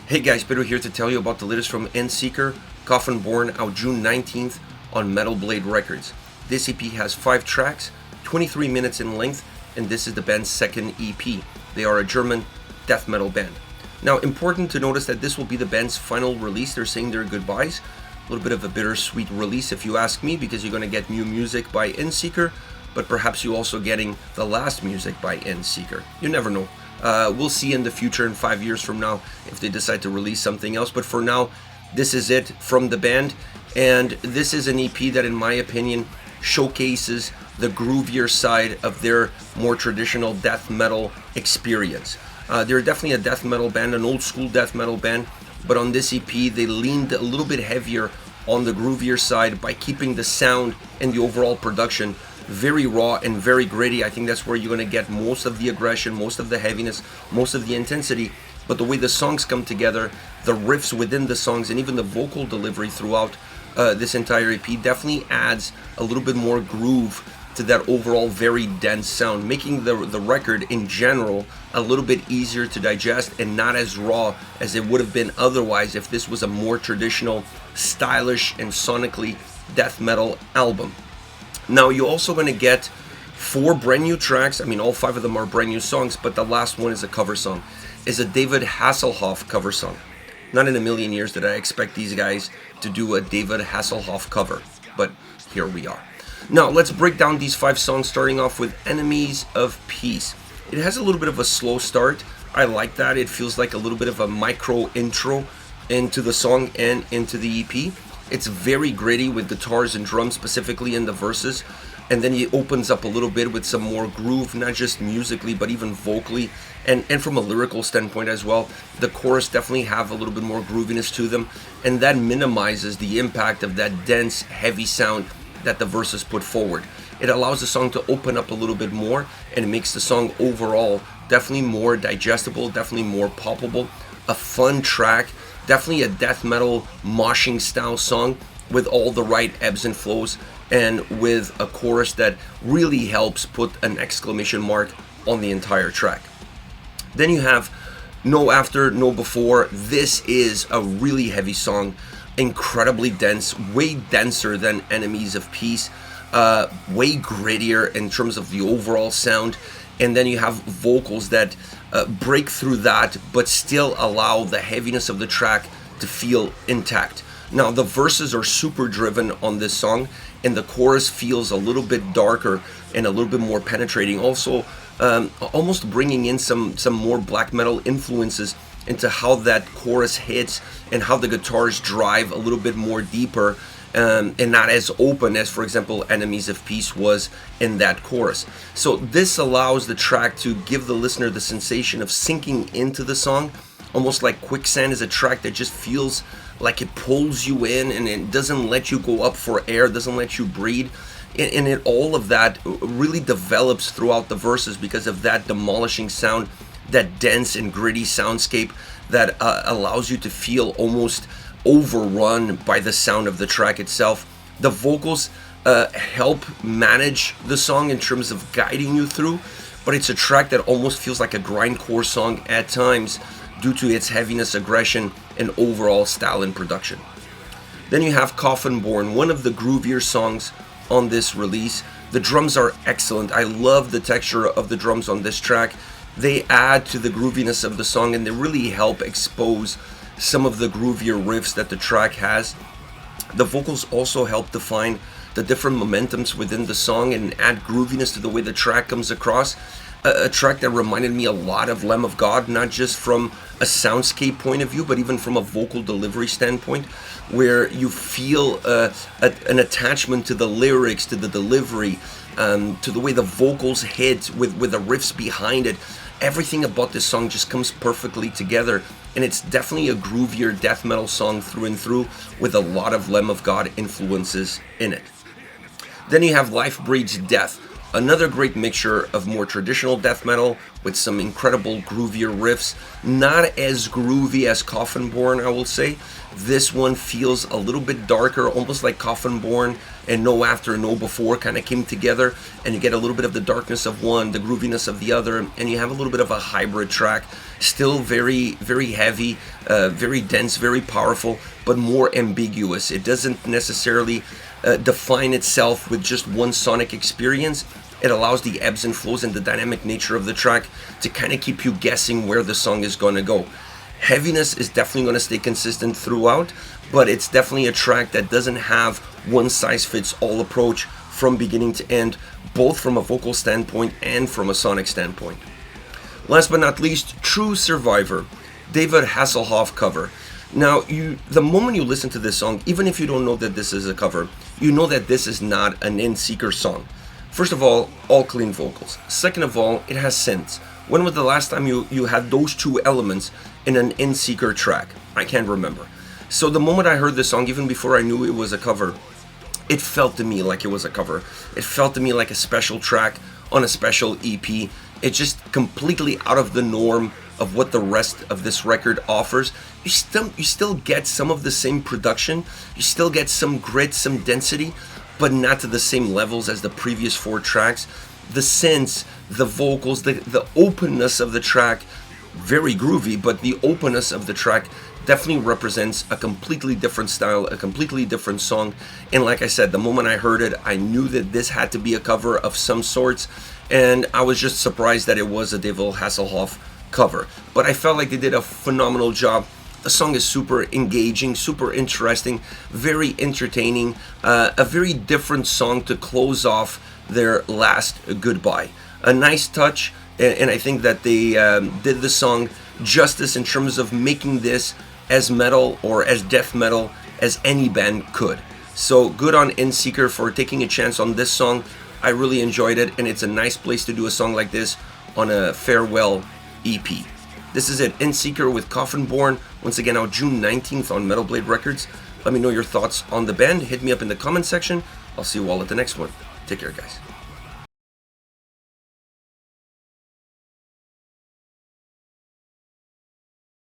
Hey guys, Pedro here to tell you about the latest from Endseeker, Coffin Born, out June 19th on Metal Blade Records. This EP has 5 tracks, 23 minutes in length, and this is the band's second EP. They are a German death metal band. Now, important to notice that this will be the band's final release. They're saying their goodbyes. A little bit of a bittersweet release if you ask me, because you're going to get new music by Endseeker, but perhaps you're also getting the last music by Endseeker. You never know. We'll see in the future, in 5 years from now, if they decide to release something else. But for now, this is it from the band. And this is an EP that, in my opinion, showcases the groovier side of their more traditional death metal experience. They're definitely a death metal band, an old school death metal band. But on this EP, they leaned a little bit heavier on the groovier side by keeping the sound and the overall production very raw and very gritty. I think that's where you're going to get most of the aggression, most of the heaviness, most of the intensity. But the way the songs come together, the riffs within the songs, and even the vocal delivery throughout this entire EP definitely adds a little bit more groove to that overall very dense sound, making the record in general a little bit easier to digest and not as raw as it would have been otherwise if this was a more traditional, stylish, and sonically death metal album. Now, you're also going to get 4 brand new tracks. I mean, all 5 of them are brand new songs, but the last one is a cover song. It's a David Hasselhoff cover song. Not in a million years did I expect these guys to do a David Hasselhoff cover, but here we are. Now, let's break down these 5 songs, starting off with Enemies of Peace. It has a little bit of a slow start. I like that. It feels like a little bit of a micro intro into the song and into the EP. It's very gritty with guitars and drums, specifically in the verses, and then it opens up a little bit with some more groove, not just musically but even vocally, and from a lyrical standpoint as well. The chorus definitely have a little bit more grooviness to them, and that minimizes the impact of that dense, heavy sound that the verses put forward. It allows the song to open up a little bit more, and it makes the song overall definitely more digestible, definitely more poppable, a fun track. Definitely a death metal moshing style song with all the right ebbs and flows, and with a chorus that really helps put an exclamation mark on the entire track. Then you have No After, No Before. This is a really heavy song, incredibly dense, way denser than Enemies of Peace, way grittier in terms of the overall sound. And then you have vocals that break through that, but still allow the heaviness of the track to feel intact. Now, the verses are super driven on this song, and the chorus feels a little bit darker and a little bit more penetrating. Also, almost bringing in some more black metal influences into how that chorus hits and how the guitars drive a little bit more deeper. And not as open as, for example, Enemies of Peace was in that chorus. So this allows the track to give the listener the sensation of sinking into the song, almost like Quicksand is a track that just feels like it pulls you in and it doesn't let you go up for air, doesn't let you breathe. And all of that really develops throughout the verses because of that demolishing sound, that dense and gritty soundscape that allows you to feel almost overrun by the sound of the track itself. The vocals help manage the song in terms of guiding you through, but it's a track that almost feels like a grindcore song at times due to its heaviness, aggression, and overall style and production. Then you have Coffin Born, one of the groovier songs on this release. The drums are excellent. I love the texture of the drums on this track. They add to the grooviness of the song, and they really help expose some of the groovier riffs that the track has. The vocals also help define the different momentums within the song and add grooviness to the way the track comes across. A track that reminded me a lot of Lamb of God, not just from a soundscape point of view, but even from a vocal delivery standpoint, where you feel an attachment to the lyrics, to the delivery, to the way the vocals hit with the riffs behind it. Everything about this song just comes perfectly together, and it's definitely a groovier death metal song through and through with a lot of Lamb of God influences in it. Then you have Life Breeds Death, another great mixture of more traditional death metal with some incredible groovier riffs. Not as groovy as Coffin Born, I will say. This one feels a little bit darker, almost like Coffin Born and No After, No Before kind of came together, and you get a little bit of the darkness of one, the grooviness of the other, and you have a little bit of a hybrid track. Still very, very heavy, very dense, very powerful, but more ambiguous. It doesn't necessarily define itself with just one sonic experience. It allows the ebbs and flows and the dynamic nature of the track to kind of keep you guessing where the song is going to go. Heaviness is definitely going to stay consistent throughout, but it's definitely a track that doesn't have one size fits all approach from beginning to end, both from a vocal standpoint and from a sonic standpoint. Last but not least, True Survivor, David Hasselhoff cover. Now, the moment you listen to this song, even if you don't know that this is a cover, you know that this is not an Endseeker song. First of all clean vocals. Second of all, it has synths. When was the last time you had those two elements in an Endseeker track? I can't remember. So the moment I heard this song, even before I knew it was a cover, it felt to me like it was a cover. It felt to me like a special track on a special EP. It's just completely out of the norm of what the rest of this record offers. You still get some of the same production. You still get some grit, some density, but not to the same levels as the previous 4 tracks. The synths, the vocals, the openness of the track, very groovy, but the openness of the track definitely represents a completely different style, a completely different song. And like I said, the moment I heard it, I knew that this had to be a cover of some sorts, and I was just surprised that it was a David Hasselhoff cover. But I felt like they did a phenomenal job. The song is super engaging, super interesting, very entertaining, a very different song to close off their last goodbye. A nice touch, and I think that they did the song justice in terms of making this as metal or as death metal as any band could. So good on Endseeker for taking a chance on this song. I really enjoyed it, and it's a nice place to do a song like this on a farewell EP. This is it, Endseeker with Coffin Born, once again out June 19th on Metal Blade Records. Let me know your thoughts on the band. Hit me up in the comment section. I'll see you all at the next one. Take care, guys.